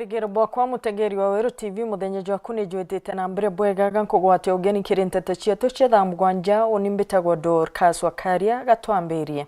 Kwegera bwakwa mutegeri wa Weru TV muthenyeji waku ni jwetete na mbere bwegaga nkugwate ugeni kirintete cietu cia thaa mugwanja unimbitagwo Dorcas Wakaria gatwambirie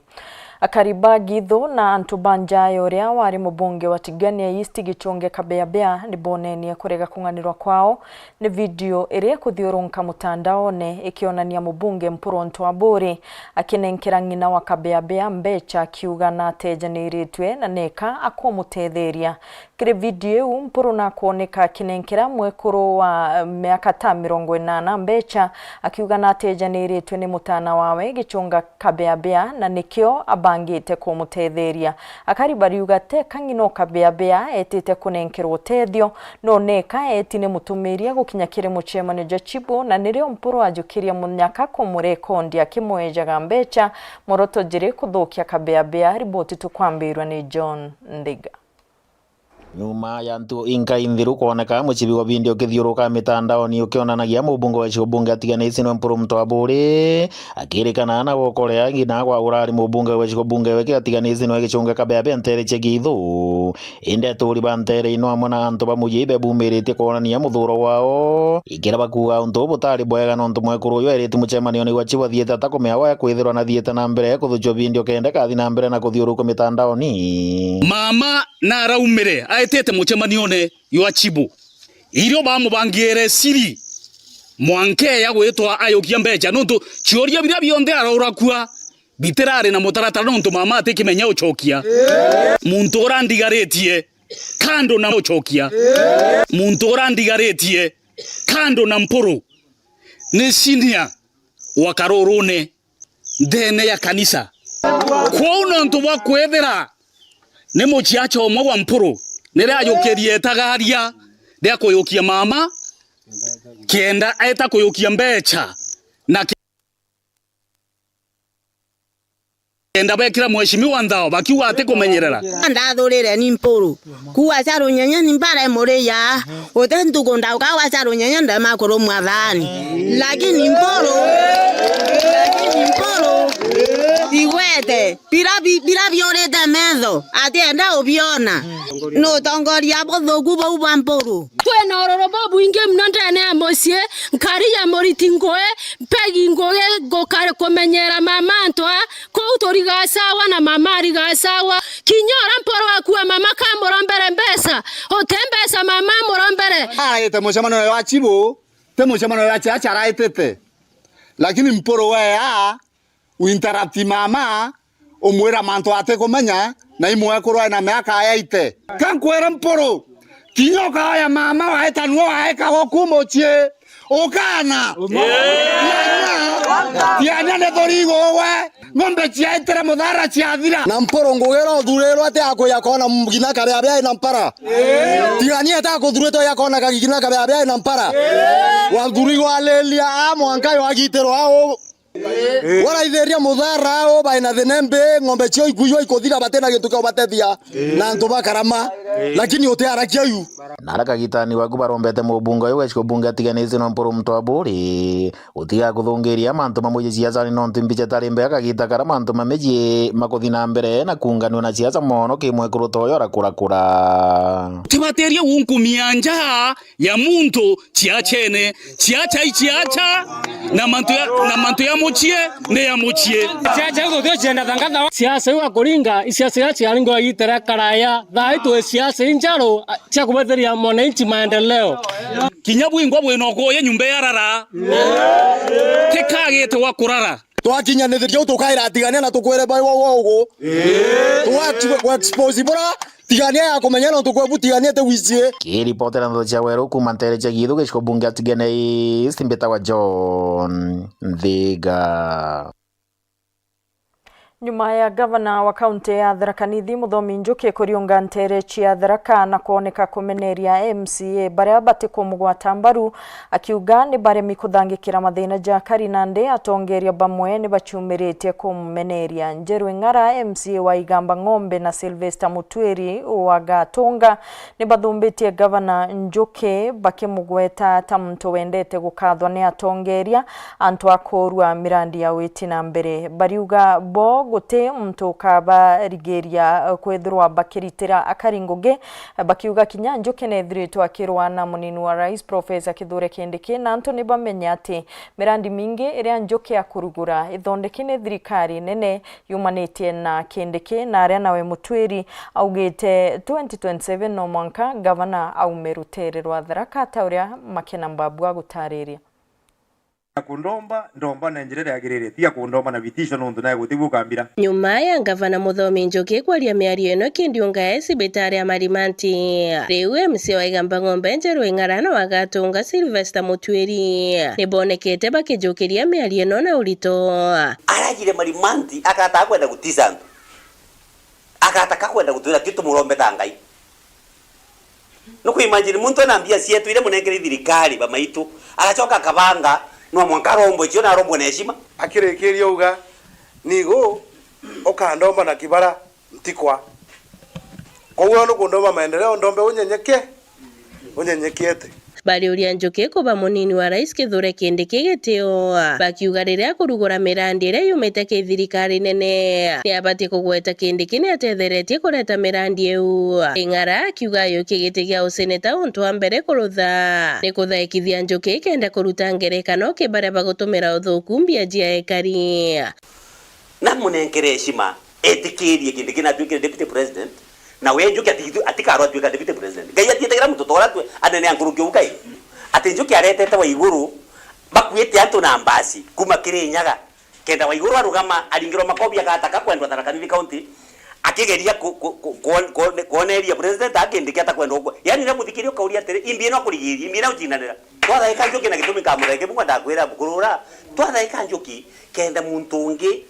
akariba githo na antubanja yoria wari mubunge wa Tigania East Gichonge Kabeabea ni bonenia kurega kunganirwa kwao ni video iri kuthiurunka mutandaone ikionania mubunge Mpuronto Aburi akinenkera ngina wa Kabeabea Mbecha akiuga na atejaniritwe na neka akomutetheria. Kire video Mpuru na kuoneka akinenkera mwekuru wa miaka 80 Mbecha akiuga na atejaniritwe ni mutana wawe Gichonga Kabeabea na nikio bangite ko mutetheria akaribariuga te kangino Kabeabea etite kunenkerwo tethio no neka etine mutumiria gukinya kire muchemane Jachibo na nirio Mpuru ajukiria munyaka ko murekondi akimwejaga Mbecha moroto jire kuthukia Kabeabea riboti tukwambirwa ni John Ndiga. Nyuma ya ntu inka inthiru kuoneka mucibi wa video kithiuruka mitandaoni ukionanagia mubunge wa Chibunge atiganite no Mpuronto Aburi akirikana na gukorea ngina kwa urari mubunge wa Chibunge weke atiganite no Gichonge Kabeabea ntere chegithu inde turi bantere ino amona antu bamuyibe bumirite kuonania muthuro wao ikira bakuga untu butari bwega no ntu mwekuru yo erite muchemanio ni gwachiwa thieta takumeawa ya kwithirwa na thieta na mbere kuthujo video kende kathi na mbere na kuthiuruka mitandaoni mama na raumire aetete muchemanione ywa Chibu irio bamubangiere siri mwanke ya gwetwa ayokia Mbecha nontu chioria biria bionde arorakua biterare na mutaratara nontu mama atekimenya uchokia muntu orandigaretie kando na uchokia muntu orandigaretie kando na Mpuru ni senior wa Karorone ndene ya kanisa kwa nontu wa kwethera ne muchiacho omwe wa Mpuru nere ayokerie tagaria de akoyokia mama kenda aeta koyokia Mbecha na kenda bekira mheshimiwa ndao bakiwa ate kumenyerera ndathurire ni Mpuru kuwa charo nyanya ni mbara more ya otentu konda ukawa charo nyanya ndama koro mwathani lakini Mpuru iwete bira biorete metho atienda ubiona no tongoria bothogu bo bwa Mpuru twena ororo bobu inge mnondene amosie nkari ya moriti ngoe pegi ngoe gokare komenyera mama ntwa ko utoriga sawa na mama riga sawa kinyora Mpuru akuwa mama kamorombere mbesa otembesa mama morombere aite mucemano wa Chibu te mucemano wa Chacha aitete lakini Mpuru wea uinterrupti mama umwira mantu ate kumenya na imwe kurwa na miaka ayaite kankwera Mpuru kinyoka ya mama waeta nuo aeka gokumochie ukana tiana ne dorigo we ngombe chiaitere muthara chiathira na Mpuru ngugero thurero ate akoya kona mugina Kabeabea na Mpara tigani ata kuthurito ya kona kagina Kabeabea na Mpara wa thurigo alelia amwanka yo agitero ao wala itheria muthara o baina thenembe ngombe cio ikuyo ikothira batena gitu kio batethia na ntu bakarama lakini utiarakia yu nara gitani waku barombete mubunge yo Chibunge atiganite no Mpuronto Aburi utiga kuthungiria mantu mamuye ciaca ni nontu mbiche tari mbe akagita kara mantu mameji makuthina mbere na kunganwa na ciaca mono kimwe kuruto yo rakurakura tibateria unkumianja ya muntu chiachene chiacha na mantu ya muchie ne ya muchie chiacha go chenda tangata siasa wa kuringa siasa ya alingo agitera karaya thaitu siasa injaro cha kubatheria mwananchi maendeleo kinyabu ingwa bweno goye nyumba yarara tekagete wa kurara twakinya nithirio tukaira atigania na tukwere bai wogo twa expose bora tigania ya kumenya no tukwebu tigania te wicie kiripotera ndo cha Weru kuma ntere chegithu Gichibunge atigane simbeta wa John Ndiga. Nyuma ya gavana wa kaunti ya Tharaka Nithi Muthomi Njuki kuriunga ntere cia Tharaka na kuoneka kumeneria MCA baria batiko mugwata mbaru akiuga ni bare mikuthangikira mathina ja Karinande atongeria bamwe ni bachumirite kumumeneria Njeru Ng'ara MCA wa Igamba Ng'ombe na Sylvester Mutweri wa Gatunga ni bathumbitie gavana Njuki bakimugweta ta muntu wendete gukathwa ni atongeria antu akorwa mirandi ya witi na mbere bariuga bo guti muntu kabarigeria kwethirwa bakiritira akaringugi bakiuga kinya Njuki nethiritwo akirwana munini wa rais Professor Kithure Kindiki na Anthony bamenya ati mirandi mingi iria Njuki akurugura ithondeki ni thirikari nene yumanetie na Kindiki na aria nawe mutwiri augite 2027 no mwanka governor aumerutererwa Tharaka ta uria Makena Mbabu agutariria ndomba na njira yagirire tia kundomba na vitisho nundu naye gutibuka mbira nyuma ya gavana Muthomi Njuki kwaria miario ino kindiunga cibitari ya Marimanti riu MC wa Igamba Ng'ombe Njeru Ing'arano wagatunga Sylvester Mutwiri nibonekete bakijukiria miario ino na urito aragire Marimanti akata kwenda gutisa andu akataka kwenda gutura kitu murombe tangai nuko imagine muntu anambia sietu ile munengere thirikari bamaitu agachoka akabanga no mwankarombo cio na rombo na heshima akirekeria uga nigo okandomba na kibara mtikwa kwa no kundomba maendeleo ndombe unyenyekiete bari uria Njuki kuba munini wa rais Kithure Kindiki gitio bakiuga riria kurugura mirandi iria yumite thirikari nene ni abatie kugweta Kindiki ni atetheretie kureta mirandi eu Ing'ara akiuga yo kigiti gia useneta untu wa mbere kurutha ni kuthaikithia Njuki kenda kuruta ngerekano kibare bagutumira uthuku mbia jia ekari na munengere heshima etikirie Kindiki na tuikire deputy president na we Njuki atikarwa tuika deputy president ngai atietagira mutoto ora tu anene anguruki ukai ati Njuki aretete wa iguru bakwete antu na mbasi kuma Kirinyaga kenda wa iguru arugama aringiro makobi akataka kwendwa Tharaka Nithi county akigeria kuoneria president Kindiki atakwenda uko yani na muthikirio kauria tere imbi no kurigiria imbi na utinanira twathaika Njuki na gitumi kamurege mungu ndakwira bukurura twathaika Njuki kenda muntu ungi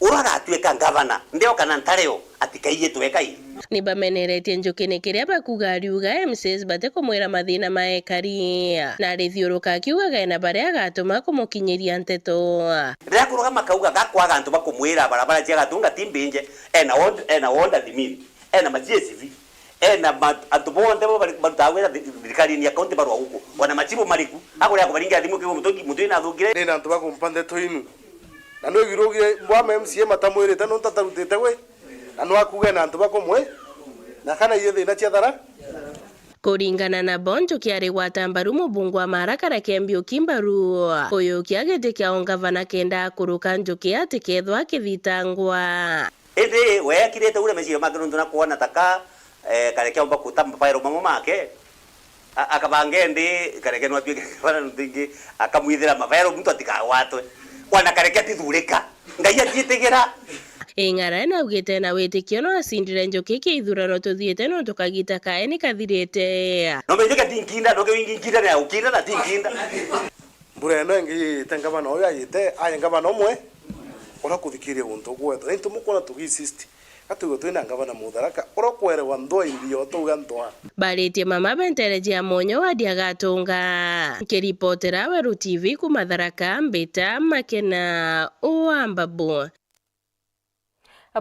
urara atuika governor ndio kana ntareo atikaiye tuwekai ni bameneretie Njuki ni kiria bakuga ariuga MCs bate kumwira mathina maekari na rithiuruka akiuga ena baria agatuma kumukinyiria nteto ria kuruga makauga gakwaga antu bakumwira barabara cia gatunga timbinje ena wonda dimini ena majiesivi ena antu bonde barutawira thirikari ni account barwa huko wana machibu mariku akuria kubaringa thimu kigo mutu ina thugire ni antu bakumpande toinu na no girogire mbwa MCA matamwirite no tatarutite we na no akuge na antu bakomwe na kana iye thina cia Tharaka kuringana na Njuki ari gwata mbaru mubungu wa Marakara Kembio Kimbaru uyu kiagete kia ongavana kenda kuruka Njuki ati kethwa kithitangwa ende we akirete ure mecirio make nundu na kuona taka kareke omba kutamba pairo mamo make akabange ndi kareke no atwike bana ntingi akamwithira mabairo muntu atikawatwe wana kareke atithurika ngai atitegera Ing'ara na ugite na witikio no asindire Njuki kiithurano tuthiete no tukagita kae ni kathirite no menjoka tinkinda no winginkinda na ukinda na tinkinda mbura no ngi tengaba no ya yite ayengaba no mwe ora kuthikiria untu gwetho ni tumukona tugisist atugo twina ngaba na Mutharaka ora kwere wa ndo imbio tuga ntwa baritie mama bentereji ya monyo wadi agatunga kiripotera Weru TV kuma Tharaka Mbita Makena Uambabu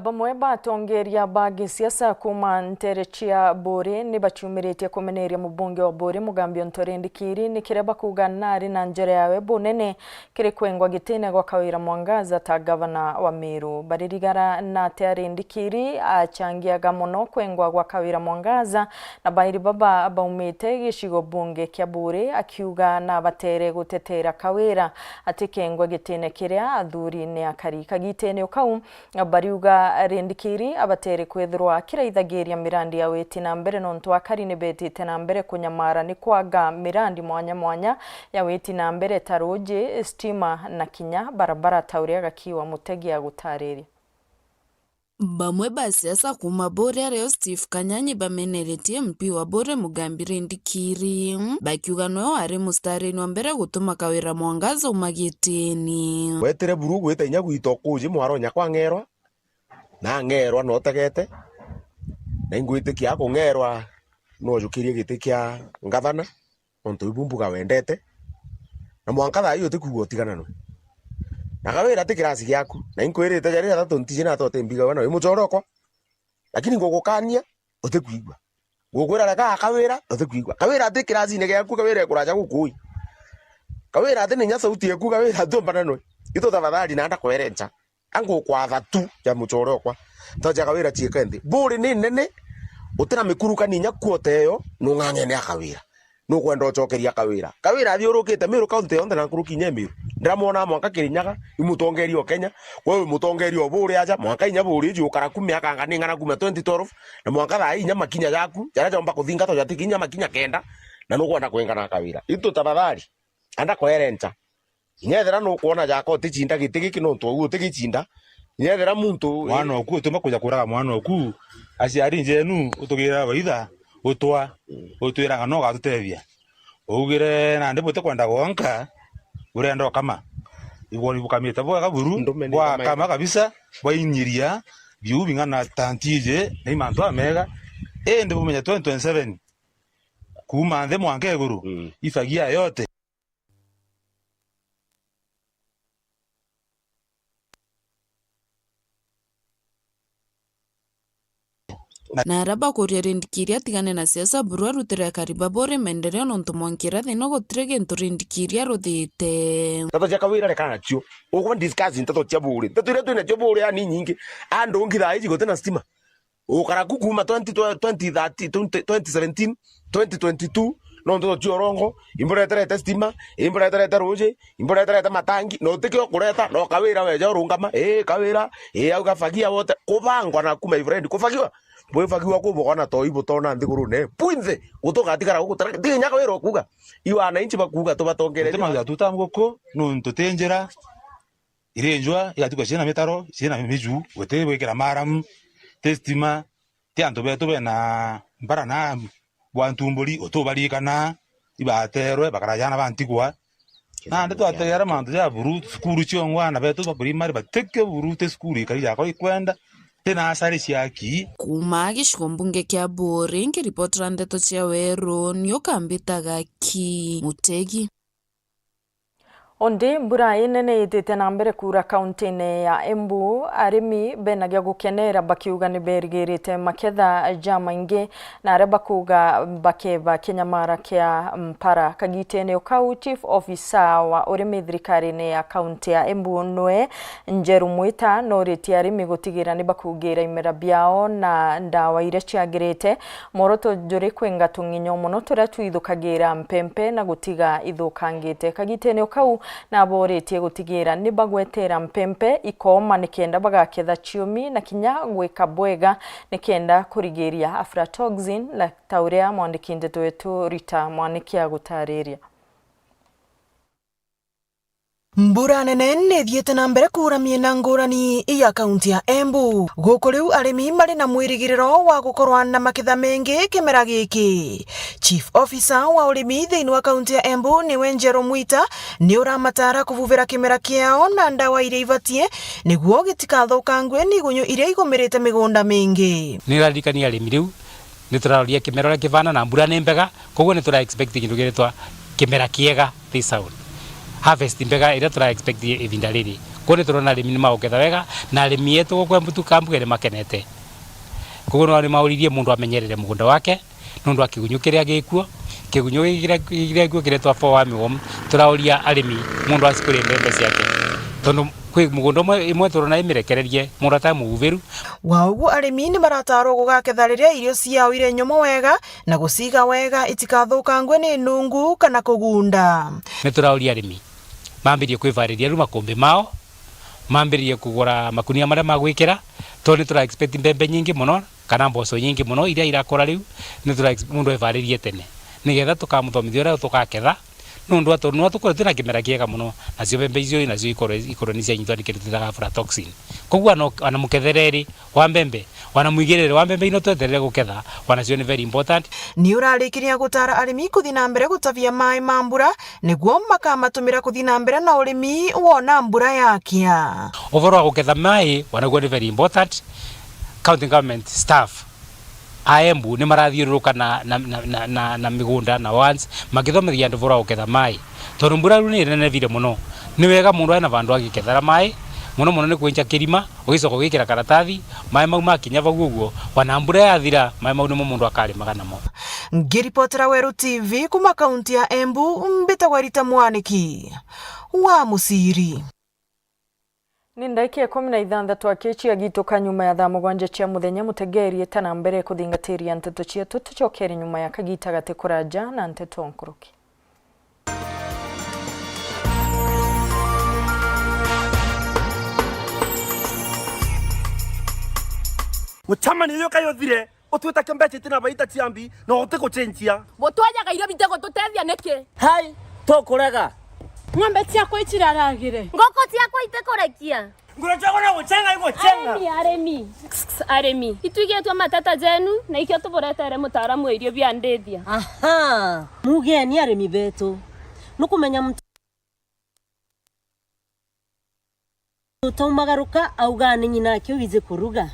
Bamwe batongeria bagi siasa kuma nterechia Bore ni bachumirite kumeneria mubunge wa Bore Mugambio Ntorendikiri ni kireba kuganari na njere yawe bunene kiri kwengwa gitene gwa Kawira Mwangaza ta gavana wa Meru baririgara na Terendikiri achangia gamono kwengwa gwa Kawira Mwangaza na bahiri baba baumete gishigo bunge kya Bore akiuga na batere gutetera Kawira atikengwa gitene kiria athuri ne akari kagitene ukau bariuga Rendikiri abatere kwethirwa kiraithagiria mirandi ya weti na mbere nontu akari ni betite na mbere kunyamara ni kwaga mirandi mwanya ya weti na mbere taroje stima na kinya barabara tauria gakiwa mutegi ya gutariri Bamwe ba siasa kuma Bore reo Steve Kanyanyi bameneretie MP wa Bore Mugambi Rendikiri bakiuga no ari mustareni wa mbere gutuma Kawira Mwangaza umagiteni wetere buru gwita inya gwito kuji mwaro nya kwa ngerwa na ngerwa no tagete na ingwitikia kungerwa no jukirie gitikia ngavana onto ibumbuga wendete na mwanka hiyo tikugo tigana no na Kawira tikirasi giaku na inkwirite jari atatu ntije na tote mbiga wana imucoroko lakini ngogukania utikuigwa ngogwira raka Kawira utikuigwa Kawira tikirasi ne giaku Kawira kuraja gukui Kawira ati ni nya sauti yaku Kawira ndombana no ito tafadhali naenda kwerenja ango kwa thatu ya muchoro kwa toja kawira chikendi buri ni nene utira mikuruka ni nyakuote yo no ng'ang'e ne akawira no kwenda ochokeria kawira athiurukite Miru county yonde na kuruki Nyemiru ndiramona mwaka Kirinyaga imutongerio Kenya kwa hiyo mutongerio buri aja mwaka inya buri ju karaku miaka ngani ngana kuma 2012 na mwaka thaa inya makinya yaku jara jomba kuthinga to jatikinya makinya kenda na no kwenda kwengana kawira itu tabadhari anda koerencha nyethera no kuona jako tichinda gitigi no to ugu tigichinda nyethera muntu mwana oku tuma kuja kuraga mwana oku aciari njenu utugira waitha utwa utwiraga no gatutebia ugire na ndibute kwenda gonka urenda kama igori bukamite bwa buru bwa kama kabisa bwa inyiria biu bingana tantije na imanto amega ndi bumenya 2027 kuma ndhe mwange guru ifagia yote na araba kuria rendikiria tigane na siasa buru arutire kariba bore mendereo nontu mwankira thino gutire gintu rendikiria ruthite tato cia kawira rekana cio uko discussing tato cia bure tato ire twina cio bure ani nyingi ando ngitha iji gotena stima ukara kuma 2017 2022 no ndo cio rongo imbura terete stima imbura terete roje imbura terete matangi no tikio kureta no kawira weja urungama kawira au gafagia wote kubangwa na kuma friend kufagiwa bwefagiwa kubona to ibutona ndiguru ne puinze utogatigara gukutara tinya kawira kuga iwana inchi bakuga to batongere tema tutamgoko no ntotenjera irenjwa yatuka cina metaro cina miju wete wekera maram testima tianto beto bena mbara na bwantumbuli otobalikana ibaterwe bakarajana bantigwa na ndo atera manto ya buru skuru chiongwa na beto ba primary bateke buru te skuru ikari yako ikwenda tena asari ciaki kuma gicigo mbunge kia Buri ngiripotera ndeto cia weru niukambitaga ki Mutegi. Ondi mbura inene itete na mbere kura kaunti-ini ya Embu arimi benagia gukenera bakiuga ni berigirite maketha jama ingi na areba kuga bakeba Kinyamara kia Mpara kagite-ini ukau chief officer wa urimi thirikari-ini ya kaunti ya Embu noe Njeru Mwita noriti arimi gutigira ni bakugira imera biao na ndawa ire ciagirite moroto juri kwenga tunginyo muno turia twithukagira mpempe na gutiga ithukangite kagite-ini ukau na boretie gutigira ni bagwetera mpempe ikoma nikenda bagaketha chiumi na kinya gwika bwega nikenda kurigiria aflatoxin la taurea mwandiki ndeto wetu Rita Mwanikia gutariria. Mbura nene nithiete na mbere kura miena ngurani ya kaunti ya Embu guku riu arimi mari na mwirigiriro wa gukorwa na maketha mengi kimera giki. Chief officer wa urimi thiini wa kaunti ya Embu niwe Njeru Mwita ni uramatara kuvuvira kimera kiao na ndawa iria ivatie niguo gitikathukangwe ni gunyo iria igumirite migunda mingi. Ni radikani arimi riu ni turaroria kimera kivana na mbura ni mbega koguo ni tura expect kindu giretwa kimera kiega this out harvest mbega ira tura expect ivinda riri kone turona arimi ni mauketha wega na arimi yetu gukwa mbutu kambu ere makenete koguo no ni mauririe mundu amenyerere mugunda wake nundu akigunyukiria gikuo kigunyo gigira gikuo kiretwa for wami turauria arimi mundu asikure mbembe ciake tondu kwi mugunda imwe turona imirekererie mundu atamuguviru waugu arimi ni maratarwo gugaketha riria irio ciao ire nyomo wega na guciga wega itikathukangwe ni nungu kana kugunda. Ni turauria arimi mambirie kwivariria ru makombe mao mambirie kugura makunia maria magwikira tondu tura expect mbembe nyingi muno kana mboco nyingi muno iria irakora riu ni tura mundu evaririe tene nigetha tukamuthomithia uria tukaketha nundu atondu tukore tena kimera kiega muno nacio mbembe icio nacio ikoroni cia nyitwa nikirutaga aflatoxin koguo ana mukethereri wa mbembe wana muigirire wa mbembe ino tweterere guketha wanacio ni very important. Ni urarikiria gutara arimi kuthi na mbere gutavia mai ma mbura niguo makamatumira kuthi na mbere na urimi wona mbura yakia. Overall guketha mai wanaguo ni very important. County government staff Embu ni marathiuruka na migunda na once magithomithia andu vora uketha mai tondu mbura ru ni nenevire muno ni wega mundu ena vandu agikethera mai muno ni kwenja kirima ugicoka ugikira karatathi mai mau makinya vaguo wana mbura yathira mai mau ni mundu akarimaga namo. Ngiripotera Weru TV kuma kaunti ya Embu mbitagwa Rita Mwaniki wa Musiri. Ni ndagika 16 akicia gituka nyuma ya thaa 7 cia muthenya mutegerie tana mbere kuthingatiria nteto cietu tucokere nyuma ya kagita gate kuraja na nteto nkuruki. Muchama niyo kayothire otweta kembeche tina baita tiambi no oteko chenjia Botwaja gairo bitego tutethia neke. Hai tokorega Ng'ombe ciakwa itiraragire. Ngoko ciakwa itekorekia. Ngura chako na guchenga iko chenga. Aremi. Ituigetwa matata jenu na ikio tuboretere mutaaramu irio bia ndethia. Aha. Mugeni aremi betu. Nukumenya Tomagaruka augane nyina kyo wize kuruga.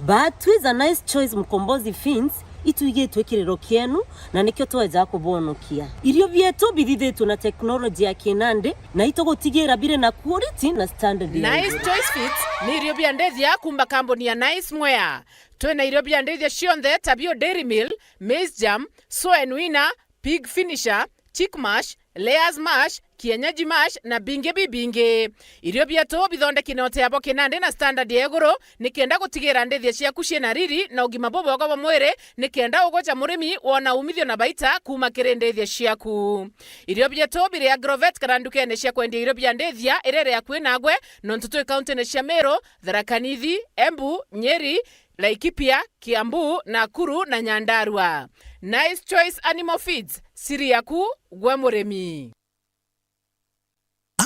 But with a nice choice mukombozi fins ituigetwe kirero kienu na nikyo tweza kubonokia. Irio bietu bidhithetu na teknolojia ya kinande na itogotigera bire na quality na standard. Nice choice fits ni irio bia ndethia kumba kamboni ya Nice Mwea. Twena irio bia ndethia cionthe tabio Dairy Mill, Maize Jam, Soy Wina, Pig Finisher, Chick Mash, Layers Mash, Kienyeji Mash na binge. Irio bietu bithondeki na oteabo kinande na standard ya iguru nikenda gutigira ndethia ciaku ciena riri na ugima bobogo wa mwire nikenda ugocha murimi wona umithio na baita kuma kire ndethia ciaku. Irio bietu bire agrovet karandukene cia kwendia irio bia ndethia irere ya kwinagwe no ntutu county ne cia Meru, Tharaka Nithi, Embu, Nyeri, Laikipia, Kiambu, Nakuru na Nyandarua. Nice Choice Animal Feeds, siri yaku gwe murimi.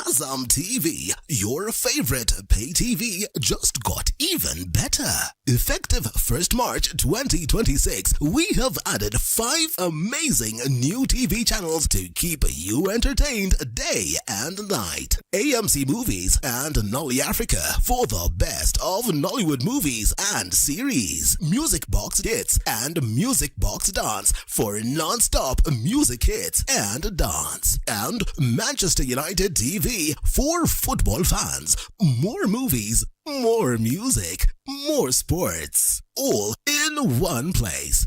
Azam TV, your favorite pay TV, just got even better. Effective 1st March 2026, we have added 5 amazing new TV channels to keep you entertained day and night. AMC Movies and Nolly Africa for the best of Nollywood movies and series. Music Box Hits and Music Box Dance for non-stop music hits and dance. And Manchester United TV for football fans. More movies, more music, more sports. All in one place.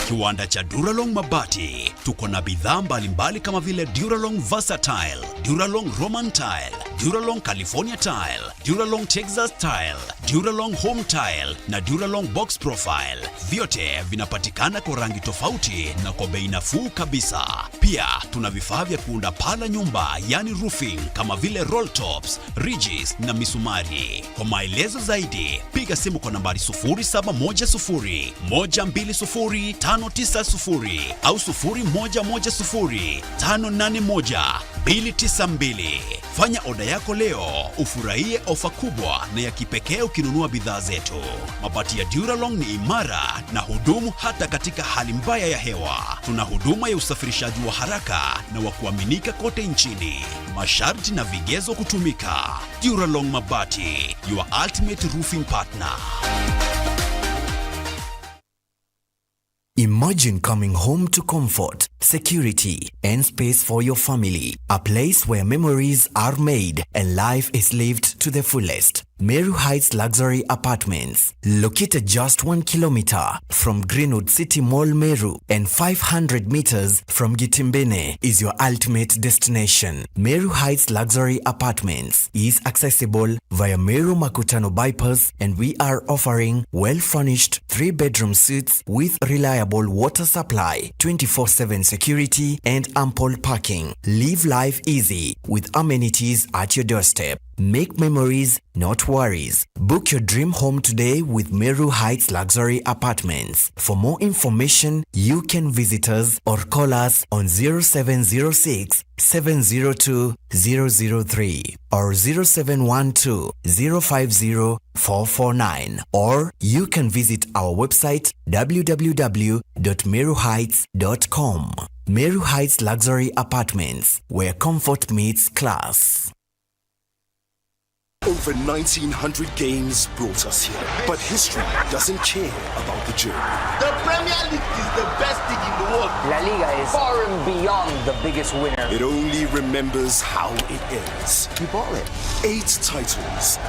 Kiwanda cha Duralong Mabati, tuko na bidhaa mbalimbali kama vile Duralong Versatile, Duralong Roman Tile, Duralong California Tile, Duralong Texas Tile, Duralong Home Tile na Duralong Box Profile. Vyote vinapatikana kwa rangi tofauti na kwa bei nafuu kabisa. Pia tuna vifaa vya kuunda pala nyumba, yani roofing, kama vile roll tops, ridges na misumari. Kwa maelezo zaidi, piga simu kwa nambari 0710 120 590 au 0110 581 292. Fanya oda yako leo, ufurahie ofa kubwa na ya kipekee ukinunua bidhaa zetu. Mabati ya Duralong ni imara na hudumu hata katika hali mbaya ya hewa. Tuna huduma ya usafirishaji wa haraka na wa kuaminika kote nchini. Masharti na vigezo kutumika. Duralong Mabati, your ultimate roofing partner. Imagine coming home to comfort, security, and space for your family. A place where memories are made and life is lived to the fullest. Meru Heights Luxury Apartments, located just 1 kilometer from Greenwood City Mall Meru and 500 meters from Gitimbene, is your ultimate destination. Meru Heights Luxury Apartments is accessible via Meru Makutano bypass, and we are offering well-furnished 3-bedroom suites with reliable water supply, 24/7 security, and ample parking. Live life easy with amenities at your doorstep. Make memories, not worries. Book your dream home today with Meru Heights Luxury Apartments. For more information, you can visit us or call us on 0706 702 003 or 0712 050 449, or you can visit our website www.meruheights.com. Meru Heights Luxury Apartments, where comfort meets class. Over 1900 games brought us here, but history doesn't care about the journey. The Premier League is the best league in the world. La Liga is far and beyond the biggest winner. It only remembers how it ends. You bought it. 8 titles. 1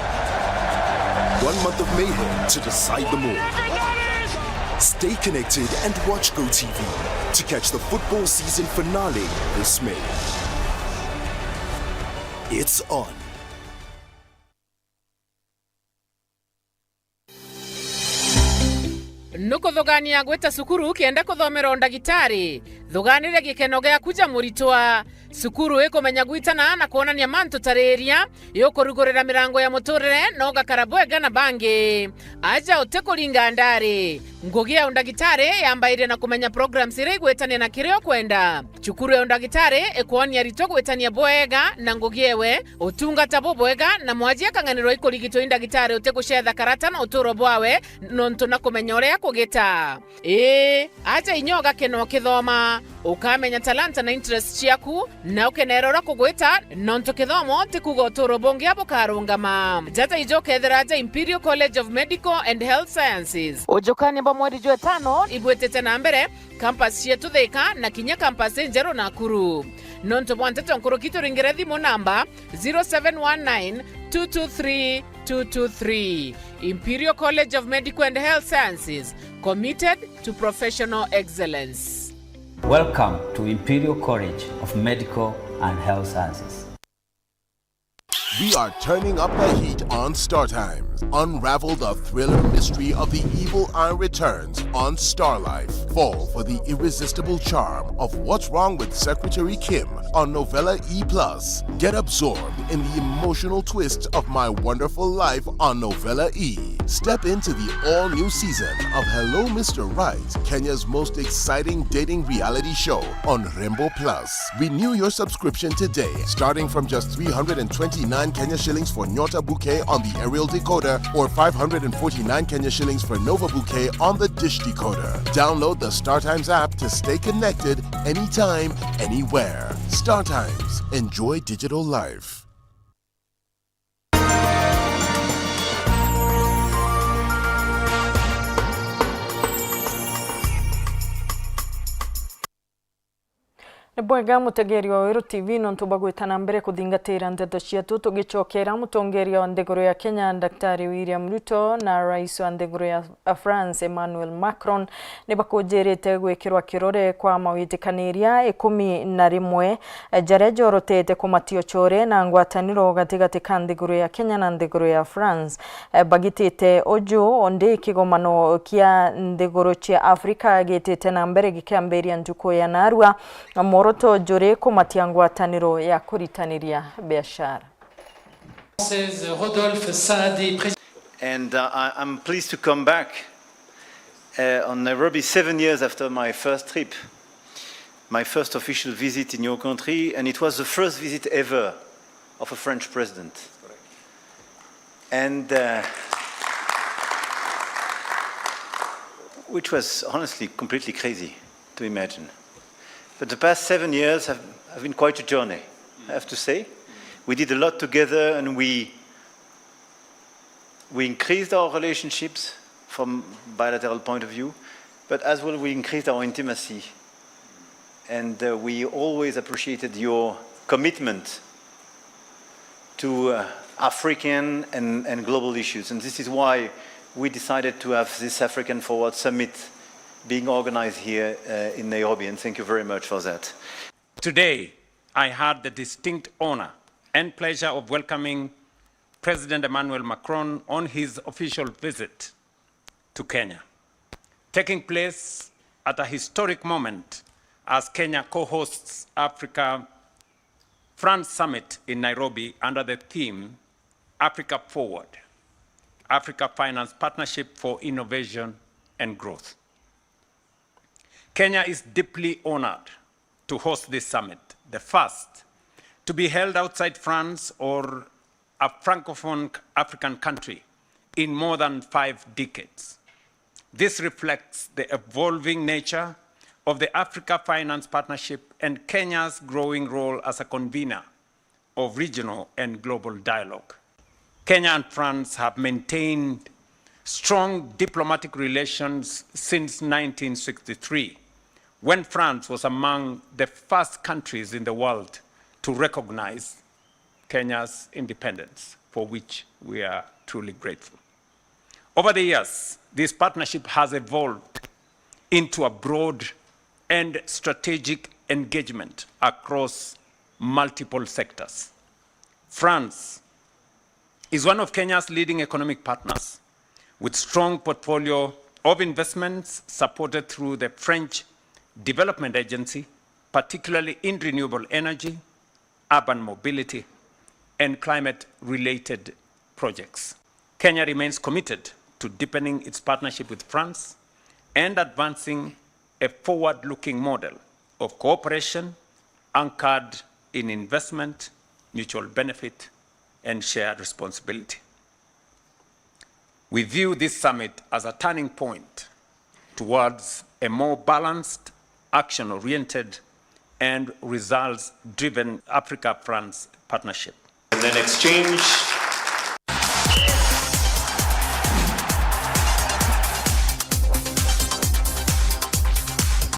month of mayhem to decide them all. Stay connected and watch GoTV to catch the football season finale this May. It's on. Nuko thogania gweta sukuru kienda kuthomera ndagitari thoganire gikeno gya kuja muritwa sukuru ikomenya gwitana na kuonania manto tareria yokurugurira mirango ya muturire no gakarabwega na bangi aja utekuringa ndari ngugi ya ndagitari yambaire na kumenya programs ire gwetania na kirio kwenda chukuru ya ndagitari ekuonia rito gwetania bwega na ngugi ewe utungata bwega na mwaji akanganiro ikurigito ndagitari utekushetha karata na uturo bwawe nonto na kumenya uria kugita aja inyoga keno kithoma ukamenya talanta na interest ciaku na ukenerora kugwita nonto kithomo tikuga uturo bongi abo karungama jata ijokethera aja Imperial College of Medical and Health Sciences ujokani amba mweri jwe 5 ibwetete na mbere campus yetu Thika na kinya campus Njero na Nakuru nonto bwantete nkuru kituringire thimu namba 0719223223 Imperial College of Medical and Health Sciences, committed to professional excellence. Welcome to Imperial College of Medical and Health Sciences. We are turning up the heat on Star Times. Unravel the thriller mystery of the evil eye returns on Star Life. Fall for the irresistible charm of What's Wrong with Secretary Kim on Novella E+. Get absorbed in the emotional twist of My Wonderful Life on Novella E. Step into the all-new season of Hello Mr. Right, Kenya's most exciting dating reality show on Rainbow Plus. Renew your subscription today, starting from just 329 Kenya shillings for Nyota Bouquet on the aerial decoder or 549 Kenya shillings for Nova Bouquet on the dish decoder. Download the StarTimes app to stay connected anytime, anywhere. StarTimes. Enjoy digital life. Bwega mutegeri wa Wero TV nontu bagwitana mbere kuthingatira ndeto ciatu tugichokera mutongeria wa ndegoro ya Kenya Daktari William Ruto na rais wa ndegoro ya France Emmanuel Macron ni bakujerete gwikirwa kirore kwa mawitikaniria 11 jarejo rotete kumatio chore na ngwataniro gatigati ka ndegoro ya Kenya na ndegoro ya France bagitete ojo onde kigomano kia ndegoro cia Afrika gitete na mbere gikamberia njuko ya narua Moroto jore kumatia ngwataniro ya kuritaniria biashara. And I'm pleased to come back on Nairobi 7 years after my first trip, my first official visit in your country, and it was the first visit ever of a French president. And which was honestly completely crazy to imagine. But the past 7 years have been quite a journey, I have to say. We did a lot together, and we increased our relationships from bilateral point of view, but as well we increased our intimacy. And we always appreciated your commitment to African and global issues. And this is why we decided to have this African Forward Summit being organized here in Nairobi, and thank you very much for that. Today, I had the distinct honor and pleasure of welcoming President Emmanuel Macron on his official visit to Kenya, taking place at a historic moment as Kenya co-hosts Africa-France Summit in Nairobi under the theme Africa Forward, Africa Finance Partnership for Innovation and Growth. Kenya is deeply honored to host this summit, the first to be held outside France or a Francophone African country in more than 5 decades. This reflects the evolving nature of the Africa Finance Partnership and Kenya's growing role as a convener of regional and global dialogue. Kenya and France have maintained strong diplomatic relations since 1963, when France was among the first countries in the world to recognize Kenya's independence, for which we are truly grateful. Over the years, this partnership has evolved into a broad and strategic engagement across multiple sectors. France is one of Kenya's leading economic partners, with strong portfolio of investments supported through the French Development Agency, particularly in renewable energy, urban mobility, and climate-related projects. Kenya remains committed to deepening its partnership with France and advancing a forward-looking model of cooperation anchored in investment, mutual benefit, and shared responsibility. We view this summit as a turning point towards a more balanced, action-oriented, and results-driven Africa-France partnership. And then exchange